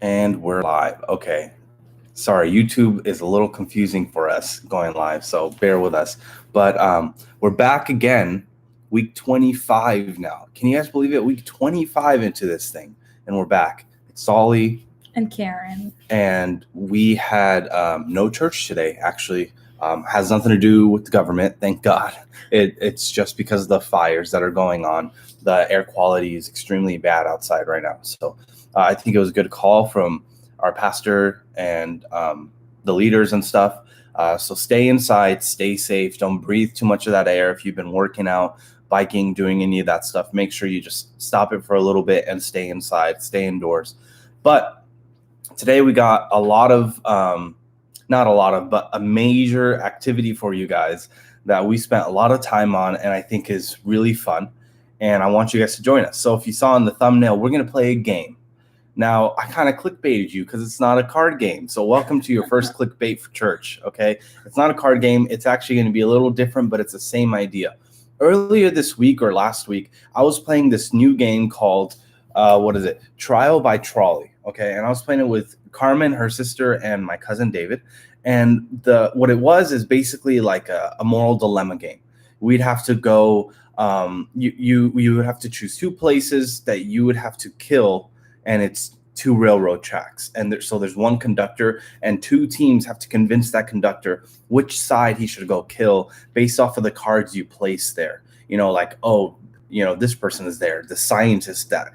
And we're live. Okay. Sorry, YouTube is a little confusing for us going live, so bear with us. But we're back again, week 25 now. Can you guys believe it? Week 25 into this thing, and we're back. It's Solly and Karen. And we had no church today, actually. Has nothing to do with the government, thank God. It's just because of the fires that are going on. The air quality is extremely bad outside right now. So I think it was a good call from our pastor and the leaders and stuff. So stay inside, stay safe. Don't breathe too much of that air. If you've been working out, biking, doing any of that stuff, make sure you just stop it for a little bit and stay inside, stay indoors. But today we got a lot of, not a lot of, but a major activity for you guys that we spent a lot of time on and I think is really fun. And I want you guys to join us. So if you saw in the thumbnail, we're going to play a game. Now, I kind of clickbaited you because it's not a card game. So welcome to your first clickbait for church, okay? It's not a card game. It's actually going to be a little different, but it's the same idea. Earlier this week or last week, I was playing this new game called, Trial by Trolley, okay? And I was playing it with Carmen, her sister, and my cousin David. And what it was is basically like a moral dilemma game. We'd have to go, you would have to choose two places that you would have to kill, and it's two railroad tracks. And so there's one conductor, and two teams have to convince that conductor which side he should go kill based off of the cards you place there. This person is there. The scientist that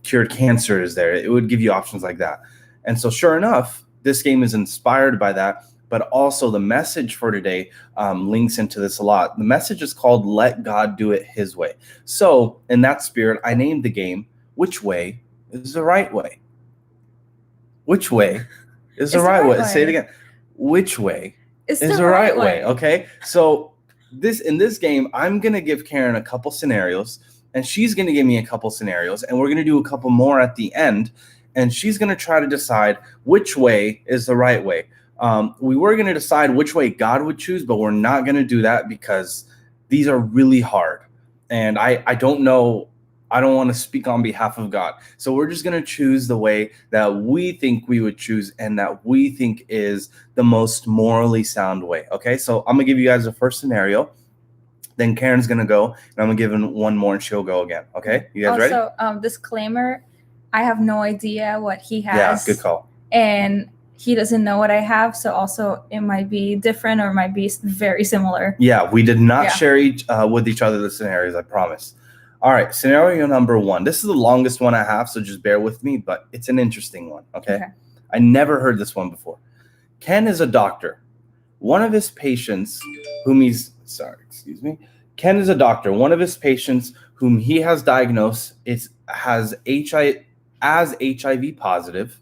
cured cancer is there. It would give you options like that. And so sure enough, this game is inspired by that. But also the message for today links into this a lot. The message is called Let God Do It His Way. So in that spirit, I named the game, Which Way is the Right Way? Which way is the right way? Say it again. Which way is the right way? Okay. So in this game, I'm going to give Karen a couple scenarios, and she's going to give me a couple scenarios, and we're going to do a couple more at the end, and she's going to try to decide which way is the right way. We were going to decide which way God would choose, but we're not going to do that because these are really hard. And I don't know. I don't want to speak on behalf of God. So we're just going to choose the way that we think we would choose and that we think is the most morally sound way. Okay, so I'm going to give you guys the first scenario. Then Karen's going to go, and I'm going to give him one more, and she'll go again. Okay, you guys ready? Also, disclaimer, I have no idea what he has. Yeah, good call. And he doesn't know what I have, so also it might be different or it might be very similar. Yeah, we did not share with each other the scenarios, I promise. All right, scenario number one. This is the longest one I have, so just bear with me, but it's an interesting one, okay? I never heard this one before. Ken is a doctor. One of his patients Ken is a doctor. One of his patients whom he has diagnosed has HIV positive,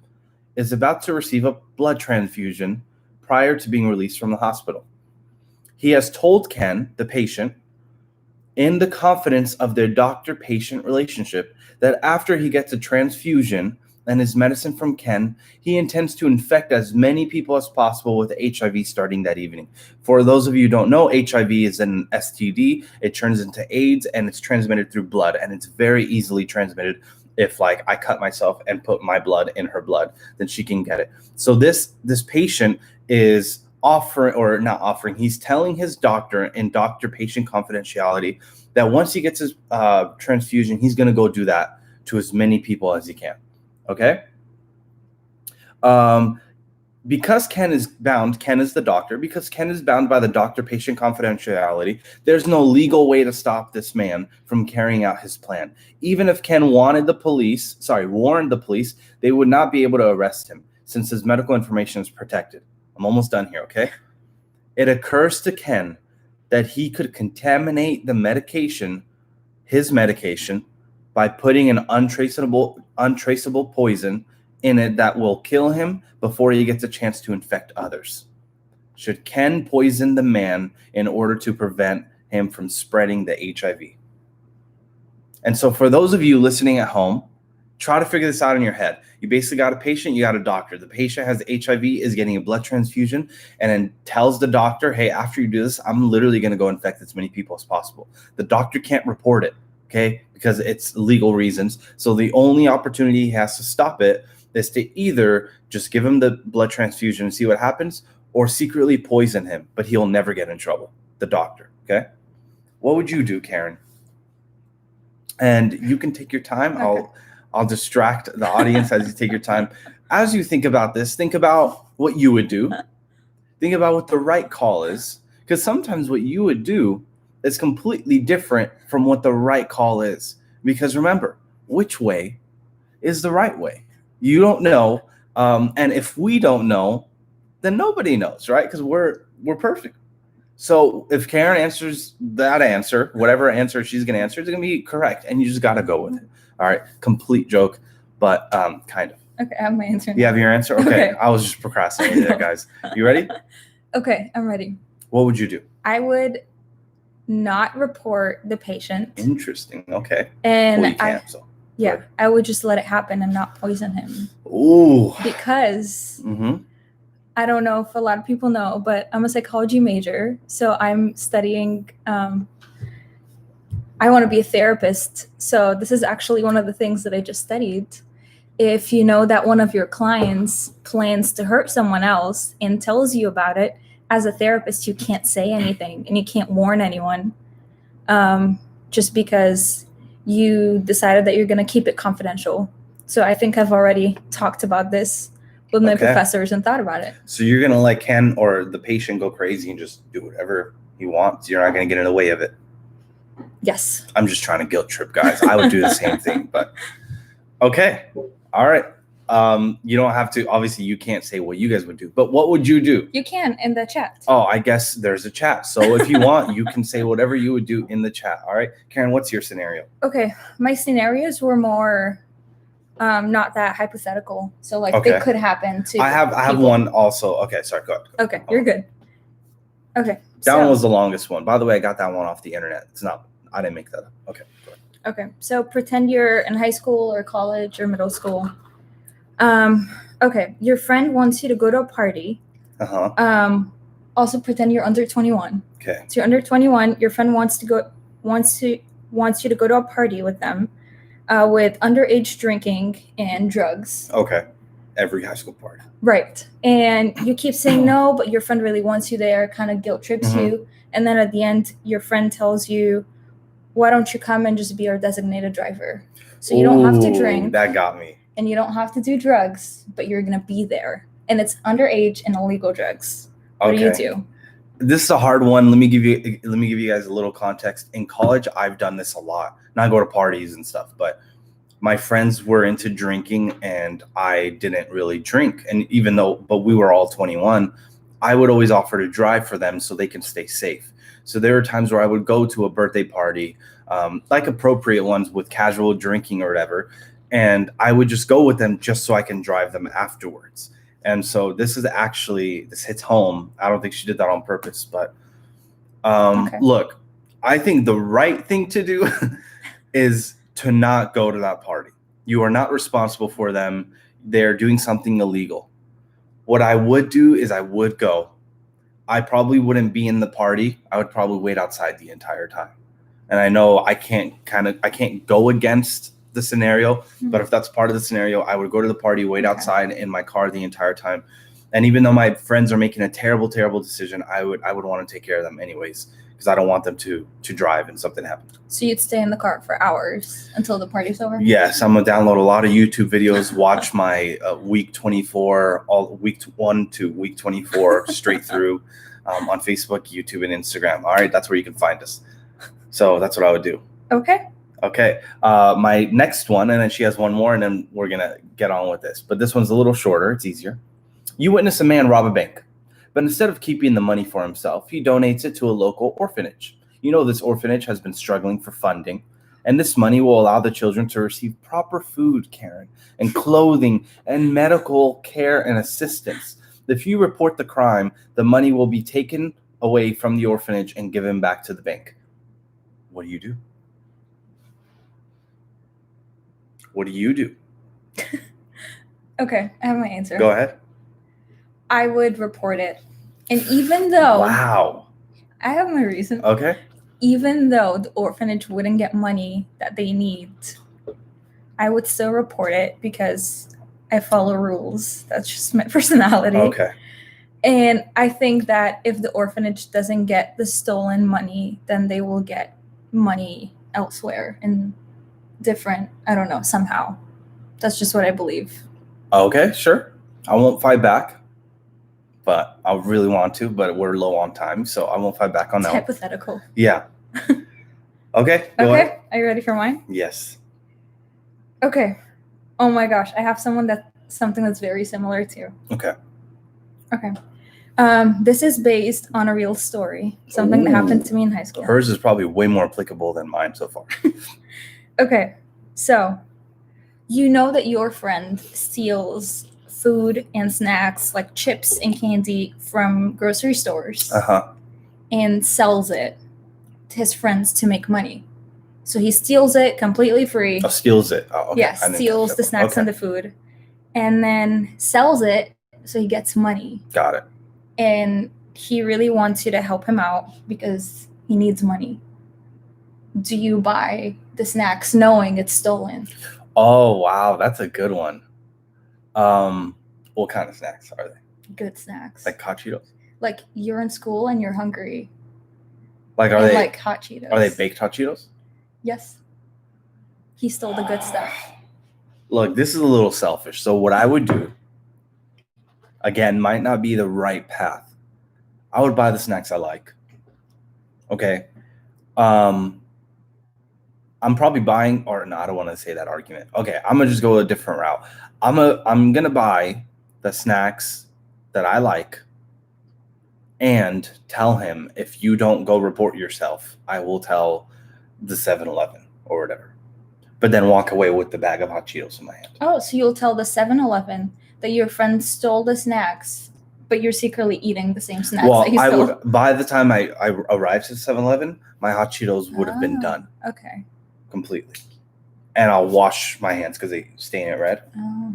is about to receive a blood transfusion prior to being released from the hospital. He has told Ken, the patient, in the confidence of their doctor-patient relationship, that after he gets a transfusion and his medicine from Ken, he intends to infect as many people as possible with HIV starting that evening. For those of you who don't know, HIV is an STD. It turns into AIDS, and it's transmitted through blood, and it's very easily transmitted. If I cut myself and put my blood in her blood, then she can get it. So this patient is he's telling his doctor in doctor-patient confidentiality that once he gets his transfusion, he's going to go do that to as many people as he can. Okay? Because Ken is the doctor, because Ken is bound by the doctor-patient confidentiality, there's no legal way to stop this man from carrying out his plan. Even if Ken warned the police, they would not be able to arrest him since his medical information is protected. I'm almost done here, okay? It occurs to Ken that he could contaminate his medication, by putting an untraceable poison in it that will kill him before he gets a chance to infect others. Should Ken poison the man in order to prevent him from spreading the HIV? And so for those of you listening at home, try to figure this out in your head. You basically got a patient, you got a doctor. The patient has HIV, is getting a blood transfusion, and then tells the doctor, hey, after you do this, I'm literally going to go infect as many people as possible. The doctor can't report it, okay, because it's legal reasons. So the only opportunity he has to stop it is to either just give him the blood transfusion and see what happens, or secretly poison him, but he'll never get in trouble. The doctor, okay? What would you do, Karen? And you can take your time. Okay. I'll distract the audience as you take your time. As you think about this, think about what you would do. Think about what the right call is, because sometimes what you would do is completely different from what the right call is. Because remember, which way is the right way? You don't know, and if we don't know, then nobody knows, right? Because we're perfect. So if Karen answers that answer, whatever answer she's going to answer, it's going to be correct, and you just got to go with it. All right, complete joke, but kind of. Okay, I have my answer now. You have your answer? Okay. I was just procrastinating there, guys. You ready? Okay, I'm ready. What would you do? I would not report the patient. Interesting. Okay. And Well, you can't, so. Yeah, I would just let it happen and not poison him. Ooh. Because Mm-hmm. I don't know if a lot of people know, but I'm a psychology major. So I'm studying, I want to be a therapist. So this is actually one of the things that I just studied. If you know that one of your clients plans to hurt someone else and tells you about it, as a therapist, you can't say anything and you can't warn anyone, just because you decided that you're going to keep it confidential. So I think I've already talked about this with my professors and thought about it. So you're going to let Ken or the patient go crazy and just do whatever he wants. You're not going to get in the way of it. Yes. I'm just trying to guilt trip, guys. I would do the same thing, but okay. All right. You don't have to, obviously you can't say what you guys would do, but what would you do? You can in the chat. Oh, I guess there's a chat. So if you want, you can say whatever you would do in the chat. All right. Karen, what's your scenario? Okay. My scenarios were more not that hypothetical. So like Okay. they could happen to I have people. one also. Okay, sorry, go ahead. Okay, you're good. Okay. That one was the longest one. By the way, I got that one off the internet. I didn't make that up. Okay, go ahead. Okay. So pretend you're in high school or college or middle school. Okay, your friend wants you to go to a party. Uh-huh. Also pretend you're under 21. Okay. So you're under 21, your friend wants you to go to a party with them, with underage drinking and drugs. Okay. Every high school party. Right. And you keep saying no, but your friend really wants you there, kind of guilt trips you. And then at the end, your friend tells you, why don't you come and just be our designated driver? So you don't have to drink. That got me. And you don't have to do drugs, but you're going to be there. And it's underage and illegal drugs. What do you do? This is a hard one. Let me give you guys a little context. In college, I've done this a lot. Not go to parties and stuff, but my friends were into drinking and I didn't really drink. And but we were all 21, I would always offer to drive for them so they can stay safe. So there were times where I would go to a birthday party, like appropriate ones with casual drinking or whatever. And I would just go with them just so I can drive them afterwards. And so this hits home. I don't think she did that on purpose, but look, I think the right thing to do is to not go to that party. You are not responsible for them. They're doing something illegal. What I would do is I would go. I probably wouldn't be in the party. I would probably wait outside the entire time. And I know I can't go against the scenario, but if that's part of the scenario, I would go to the party, wait outside in my car the entire time. And even though my friends are making a terrible, terrible decision, I would want to take care of them anyways, because I don't want them to drive and something happens. So you'd stay in the car for hours until the party's over? Yes, I'm gonna download a lot of YouTube videos, watch my week 24, all week 1 to week 24 straight through on Facebook, YouTube, and Instagram. All right, that's where you can find us. So that's what I would do. Okay. My next one, and then she has one more, and then we're going to get on with this. But this one's a little shorter. It's easier. You witness a man rob a bank, but instead of keeping the money for himself, he donates it to a local orphanage. You know this orphanage has been struggling for funding, and this money will allow the children to receive proper food, Karen, and clothing and medical care and assistance. If you report the crime, the money will be taken away from the orphanage and given back to the bank. What do you do? What do you do? Okay, I have my answer. Go ahead. I would report it. And even though... Wow. I have my reason. Okay. Even though the orphanage wouldn't get money that they need, I would still report it because I follow rules. That's just my personality. Okay. And I think that if the orphanage doesn't get the stolen money, then they will get money elsewhere in different, I don't know, somehow. That's just what I believe. Okay, sure. I won't fight back, but I really want to, but we're low on time, so I won't fight back on It's that one. hypothetical. Yeah. Okay, go Okay, ahead. are you ready for mine? Yes. Okay. Oh my gosh, I have something that's very similar to. Okay. Okay. This is based on a real story, something that happened to me in high school. Hers is probably way more applicable than mine so far. Okay, so you know that your friend steals food and snacks like chips and candy from grocery stores Uh-huh. and sells it to his friends to make money. So he steals it completely free. Oh, steals it. Oh, okay. Yes, steals the snacks and the food, and then sells it so he gets money. Got it. And he really wants you to help him out because he needs money. Do you buy the snacks knowing it's stolen? Oh, wow, that's a good one. What kind of snacks are they? Good snacks. Like hot Cheetos? Like you're in school and you're hungry. Like and like hot Cheetos. Are they baked hot Cheetos? Yes. He stole the good stuff. Look, this is a little selfish. So what I would do, again, might not be the right path. I would buy the snacks I like. Okay. I'm probably buying, or no, I don't want to say that argument. Okay, I'm gonna just go a different route. I'm gonna buy the snacks that I like and tell him, if you don't go report yourself, I will tell the 7-Eleven or whatever. But then walk away with the bag of hot Cheetos in my hand. Oh, so you'll tell the 7-Eleven that your friend stole the snacks, but you're secretly eating the same snacks Well, that he I stole. would, by the time I arrived to 7-Eleven, my hot Cheetos would have been done Okay. completely. And I'll wash my hands because they stain it red. Oh,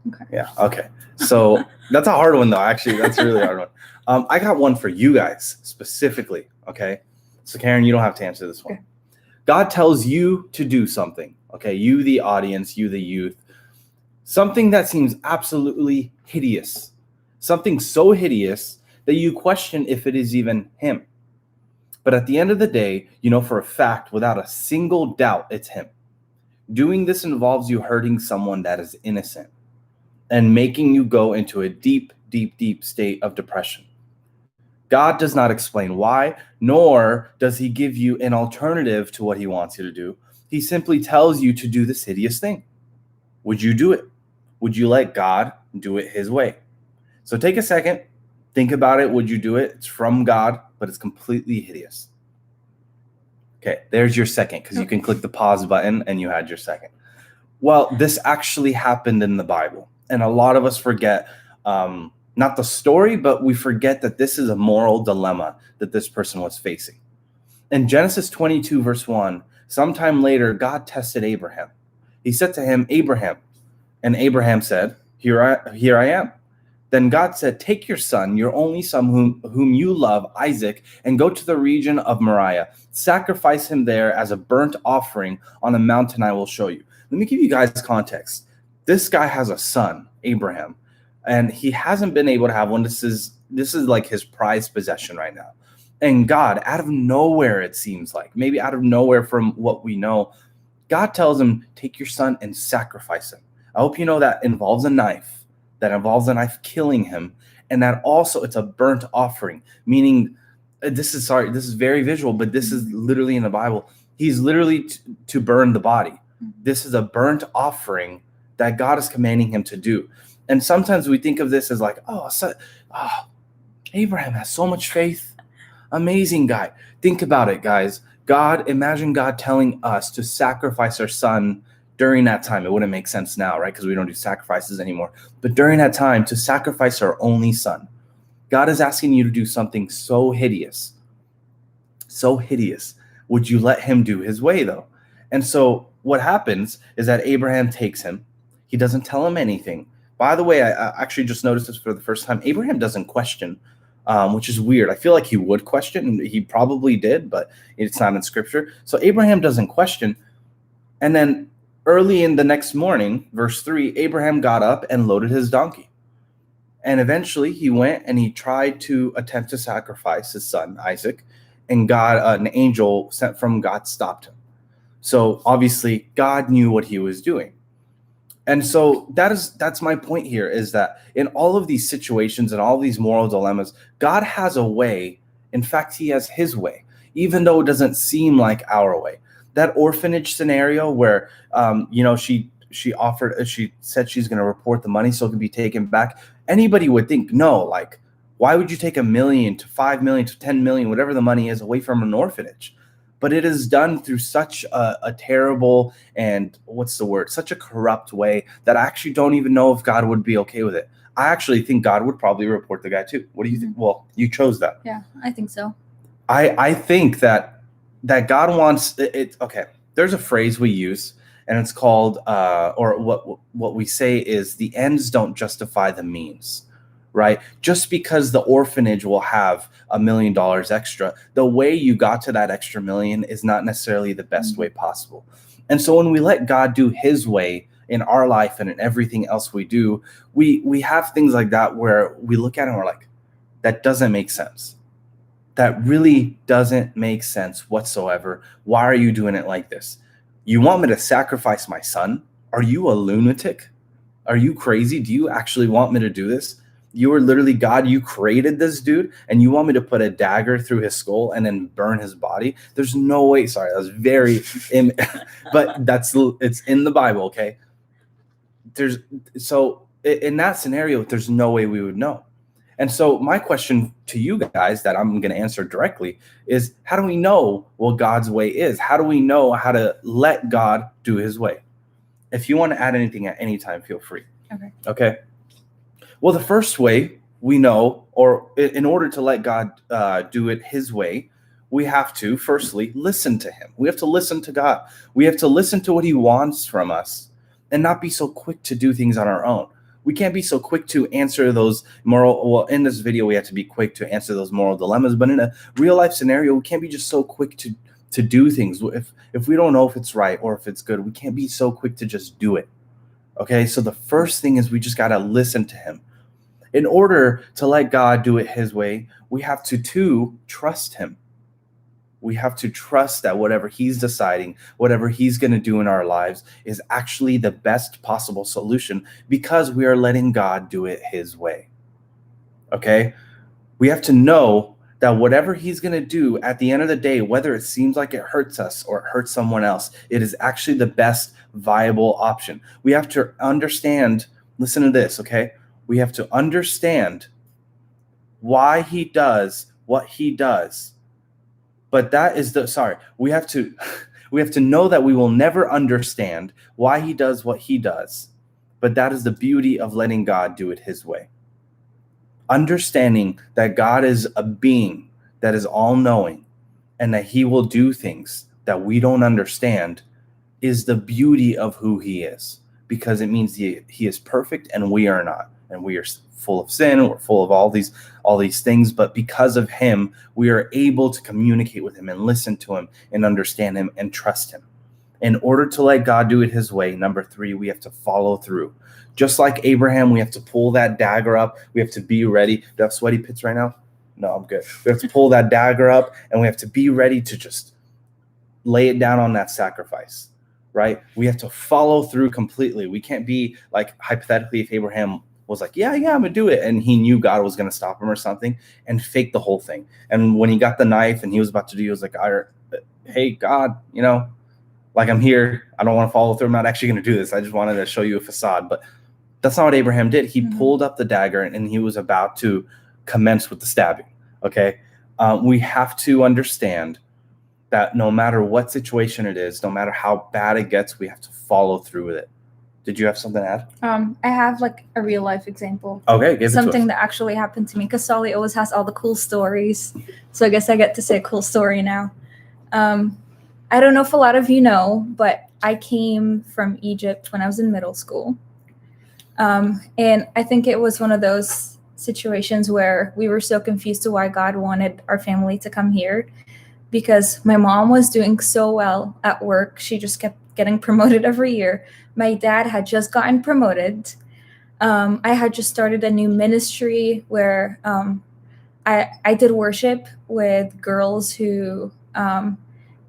okay. Yeah, okay. So that's a hard one, though. Actually, that's a really hard one. I got one for you guys specifically, okay? So, Karen, you don't have to answer this one. Okay. God tells you to do something, okay? You, the audience, you, the youth. Something that seems absolutely hideous. Something so hideous that you question if it is even him. But at the end of the day, you know for a fact, without a single doubt, it's him. Doing this involves you hurting someone that is innocent and making you go into a deep, deep, deep state of depression. God does not explain why, nor does he give you an alternative to what he wants you to do. He simply tells you to do this hideous thing. Would you do it? Would you let God do it his way? So take a second, think about it. Would you do it? It's from God, but it's completely hideous. Okay, there's your second, because you can click the pause button and you had your second. Well, this actually happened in the Bible. And a lot of us forget, not the story, but we forget that this is a moral dilemma that this person was facing. In Genesis 22, verse 1, sometime later, God tested Abraham. He said to him, Abraham. And Abraham said, Here I am. Then God said, take your son, your only son whom you love, Isaac, and go to the region of Moriah. Sacrifice him there as a burnt offering on the mountain I will show you. Let me give you guys context. This guy has a son, Abraham, and he hasn't been able to have one. This is like his prized possession right now. And God, out of nowhere, it seems like, maybe out of nowhere from what we know, God tells him, take your son and sacrifice him. I hope you know that involves a knife. That involves a knife killing him, and that also it's a burnt offering, meaning this is very visual, but this is literally in the Bible. He's literally to burn the body. This is a burnt offering that God is commanding him to do. And sometimes we think of this as like, Abraham has so much faith. Amazing guy. Think about it, guys. Imagine God telling us to sacrifice our son during that time. It wouldn't make sense now, right? Because we don't do sacrifices anymore. But during that time, to sacrifice our only son, God is asking you to do something so hideous. So hideous. Would you let him do his way, though? And so what happens is that Abraham takes him. He doesn't tell him anything. By the way, I actually just noticed this for the first time. Abraham doesn't question, which is weird. I feel like he would question. He probably did, but it's not in scripture. So Abraham doesn't question. And then Early in the next morning, verse 3, Abraham got up and loaded his donkey. And eventually he went and he tried to attempt to sacrifice his son, Isaac, and God, an angel sent from God stopped him. So obviously God knew what he was doing. And so that's my point here, is that in all of these situations and all these moral dilemmas, God has a way. In fact, he has his way, even though it doesn't seem like our way. That orphanage scenario where, she said she's going to report the money so it can be taken back. Anybody would think, no, like, why would you take $1 million to $5 million to $10 million, whatever the money is, away from an orphanage? But it is done through such a terrible and such a corrupt way that I actually don't even know if God would be okay with it. I actually think God would probably report the guy too. What do you think? Well, you chose that. Yeah, I think so. I think that God wants it. Okay, there's a phrase we use, and it's called, or what we say is, the ends don't justify the means. Right? Just because the orphanage will have $1 million extra, the way you got to that extra million is not necessarily the best way possible. And so when we let God do his way in our life and in everything else we do, we have things like that where we look at it and we're like, that doesn't make sense. That really doesn't make sense whatsoever. Why are you doing it like this? You want me to sacrifice my son? Are you a lunatic? Are you crazy? Do you actually want me to do this? You are literally God. You created this dude, and you want me to put a dagger through his skull and then burn his body? There's no way. Sorry, that was very, but it's in the Bible. Okay. In that scenario, there's no way we would know. And so my question to you guys that I'm going to answer directly is, how do we know what God's way is? How do we know how to let God do his way? If you want to add anything at any time, feel free. Okay. Well, the first way we know, or in order to let God do it his way, we have to firstly listen to him. We have to listen to God. We have to listen to what he wants from us and not be so quick to do things on our own. We can't be so quick to answer those in this video, we have to be quick to answer those moral dilemmas. But in a real life scenario, we can't be just so quick to do things. If we don't know if it's right or if it's good, we can't be so quick to just do it. Okay, so the first thing is we just got to listen to him. In order to let God do it his way, we have to trust him. We have to trust that whatever he's deciding, whatever he's going to do in our lives is actually the best possible solution, because we are letting God do it his way. Okay? We have to know that whatever he's going to do at the end of the day, whether it seems like it hurts us or it hurts someone else, it is actually the best viable option. We have to understand, listen to this, okay? We have to understand why he does what he does. But we have to know that we will never understand why he does what he does. But that is the beauty of letting God do it his way. Understanding that God is a being that is all-knowing and that he will do things that we don't understand is the beauty of who he is, because it means he is perfect and we are not. And we are full of sin, we're full of all these things, but because of him, we are able to communicate with him and listen to him and understand him and trust him. In order to let God do it his way, number 3, we have to follow through. Just like Abraham, we have to pull that dagger up. We have to be ready. Do I have sweaty pits right now? No, I'm good. We have to pull that dagger up, and we have to be ready to just lay it down on that sacrifice, right? We have to follow through completely. We can't be like, hypothetically, if Abraham was like, yeah, I'm gonna do it, and he knew God was gonna stop him or something, and fake the whole thing. And when he got the knife and he was about to do, he was like, hey, God, like, I'm here. I don't want to follow through. I'm not actually gonna do this. I just wanted to show you a facade. But that's not what Abraham did. He pulled up the dagger and he was about to commence with the stabbing. Okay, we have to understand that no matter what situation it is, no matter how bad it gets, we have to follow through with it. Did you have something to add? I have like a real life example. Okay, give it to us. Something that actually happened to me, because Solly always has all the cool stories. So I guess I get to say a cool story now. I don't know if a lot of you know, but I came from Egypt when I was in middle school. And I think it was one of those situations where we were so confused to why God wanted our family to come here, because my mom was doing so well at work. She just kept getting promoted every year. My dad had just gotten promoted. I had just started a new ministry where I did worship with girls who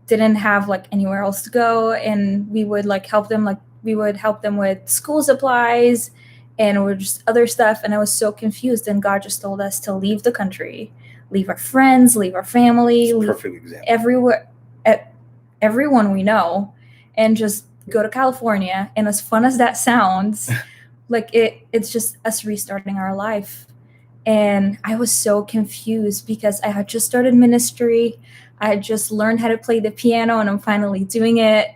didn't have like anywhere else to go, and we would like help them. Like we would help them with school supplies and with just other stuff. And I was so confused. And God just told us to leave the country, leave our friends, leave our family, leave Perfect example. everyone we know, and just go to California. And as fun as that sounds, like it's just us restarting our life. And I was so confused because I had just started ministry. I had just learned how to play the piano, and I'm finally doing it.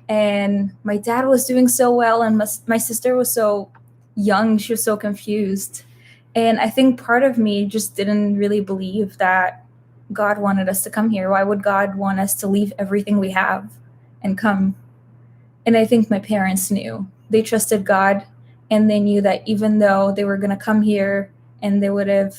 And my dad was doing so well, and my sister was so young. She was so confused. And I think part of me just didn't really believe that God wanted us to come here. Why would God want us to leave everything we have and come? And I think my parents knew. They trusted God, and they knew that even though they were going to come here and they would have,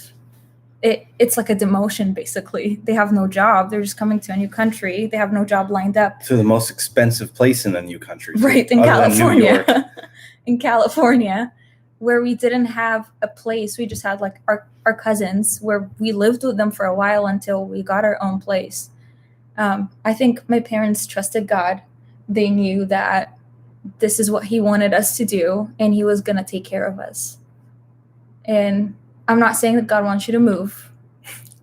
it's like a demotion, basically. They have no job. They're just coming to a new country. They have no job lined up. To the most expensive place in a new country. Right, in California. In California, where we didn't have a place. We just had like our cousins, where we lived with them for a while until we got our own place. I think my parents trusted God. They knew that this is what he wanted us to do, and he was going to take care of us. And I'm not saying that God wants you to move.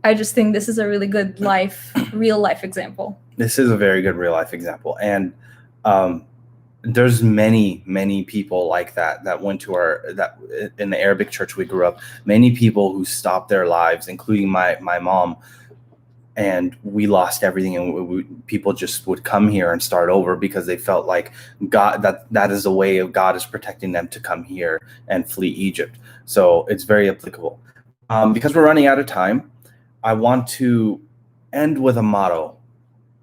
I just think this is a really good real life example. This is a very good real life example. And there's many people like that went to that in the Arabic church we grew up, many people who stopped their lives, including my mom, and we lost everything. And people just would come here and start over because they felt like God, that is a way of God is protecting them to come here and flee Egypt. So it's very applicable. Because we're running out of time, I want to end with a motto.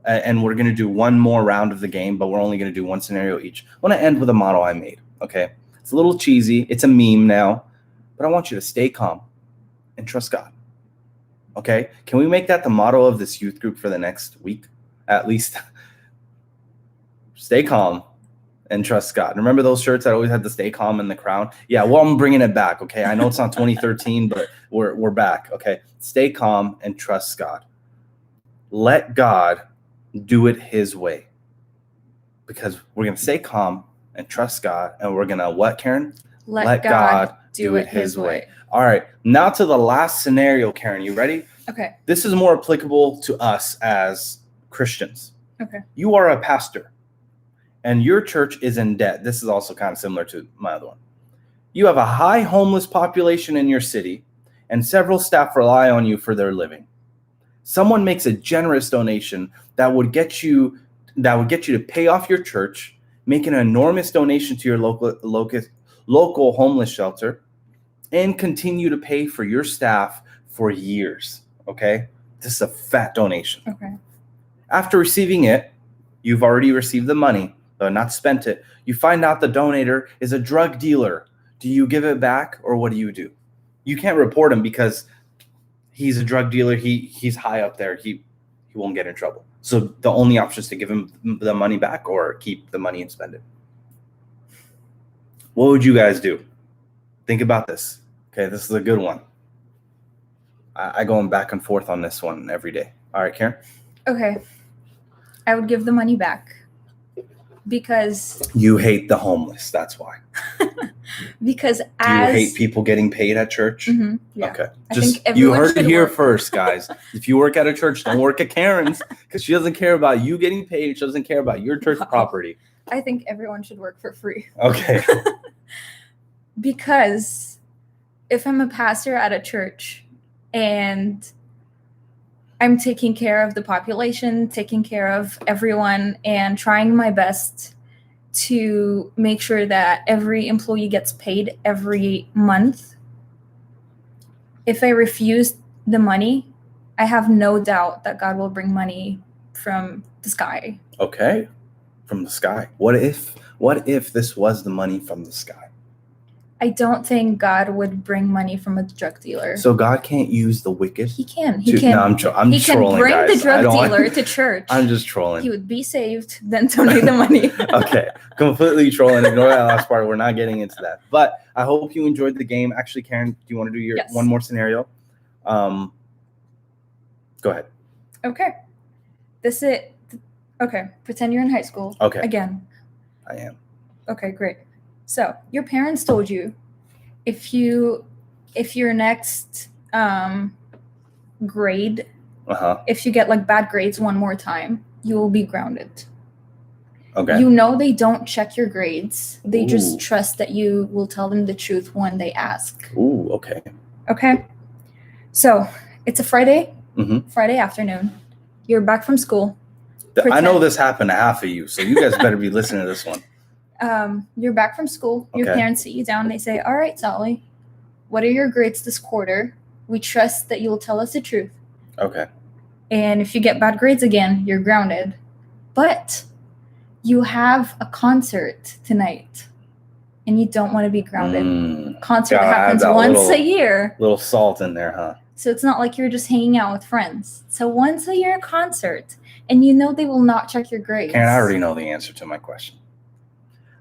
And we're going to do one more round of the game, but we're only going to do one scenario each. I want to end with a motto I made, okay? It's a little cheesy. It's a meme now. But I want you to stay calm and trust God, okay? Can we make that the motto of this youth group for the next week, at least? Stay calm and trust God. Remember those shirts that always had the stay calm in the crown? Yeah, well, I'm bringing it back, okay? I know it's not 2013, but we're back, okay? Stay calm and trust God. Let God do it his way, because we're going to stay calm and trust God, and we're going to what, Karen? Let God do it his way. All right, now to the last scenario, Karen. You ready? Okay. This is more applicable to us as Christians. Okay. You are a pastor, and your church is in debt. This is also kind of similar to my other one. You have a high homeless population in your city, and several staff rely on you for their living. Someone makes a generous donation that would get you to pay off your church, make an enormous donation to your local homeless shelter, and continue to pay for your staff for years. Okay? This is a fat donation. Okay. After receiving it, you've already received the money, but not spent it. You find out the donator is a drug dealer. Do you give it back, or what do? You can't report him because he's a drug dealer. He's high up there. He won't get in trouble. So the only option is to give him the money back or keep the money and spend it. What would you guys do? Think about this. Okay, this is a good one. I go back and forth on this one every day. All right, Karen? Okay. I would give the money back because... You hate the homeless, that's why. Because you hate people getting paid at church? Mm-hmm, yeah. Okay. You heard it here first, guys. If you work at a church, don't work at Karen's, because she doesn't care about you getting paid. She doesn't care about your church property. I think everyone should work for free. Okay. Because if I'm a pastor at a church and I'm taking care of the population, taking care of everyone, and trying my best to make sure that every employee gets paid every month, if I refuse the money, I have no doubt that God will bring money from the sky. Okay. From the sky. What if this was the money from the sky? I don't think God would bring money from a drug dealer. So God can't use the wicked. He can. He to- can. No, I'm he can trolling, bring guys. the drug I don't- dealer to church. I'm just trolling. He would be saved, then donate the money. Okay, completely trolling. Ignore that last part. We're not getting into that. But I hope you enjoyed the game. Actually, Karen, do you want to do your Yes. one more scenario? Go ahead. Okay. Okay. Pretend you're in high school. Okay. Again. I am. Okay, great. So your parents told you if your next grade, if you get like bad grades one more time, you will be grounded. Okay. You know they don't check your grades. They Ooh. just trust that you will tell them the truth when they ask. Ooh, okay. Okay. So it's a Friday Mhm. afternoon. You're back from school. I know this happened to half of you, so you guys better be listening to this one. You're back from school. Your Okay. parents sit you down. They say, "All right, Sally, what are your grades this quarter? We trust that you'll tell us the truth. Okay. And if you get bad grades again, you're grounded. But you have a concert tonight, and you don't want to be grounded. Concert Gotta add happens that once little- a year, Little salt in there, huh? so it's not like you're just hanging out with friends. It's a once a year concert, and you know they will not check your grades. Karen, I already know the answer to my question.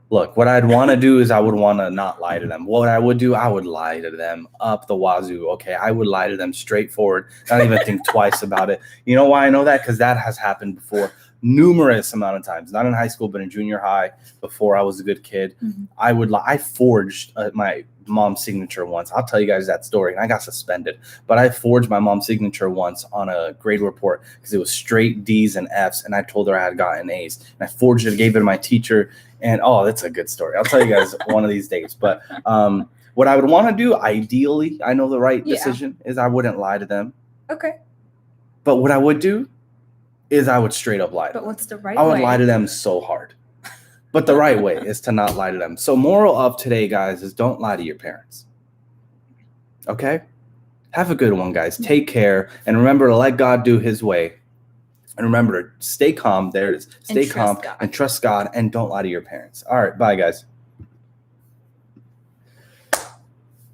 Look, what I'd want to do is I would want to not lie to them. What I would do, I would lie to them up the wazoo. Okay, I would lie to them straightforward, not even think twice about it. You know why I know that? Because that has happened before numerous amount of times. Not in high school, but in junior high. Before I was a good kid, Mhm. I would lie. I forged my mom's signature once. I'll tell you guys that story, and I got suspended. But I forged my mom's signature once on a grade report because it was straight D's and F's, and I told her I had gotten A's. And I forged it, gave it to my teacher. And that's a good story. I'll tell you guys one of these days. But what I would want to do, ideally, I know the right Yeah. decision is I wouldn't lie to them. Okay, But what I would do is I would straight up lie to but them. what's the right I would way? lie to them so hard. But the right way is to not lie to them. So moral of today, guys, is don't lie to your parents. Okay? Have a good one, guys. Take care. And remember to let God do his way. And remember to stay calm. There it is. Stay trust calm God. and trust God and don't lie to your parents. All right. Bye, guys.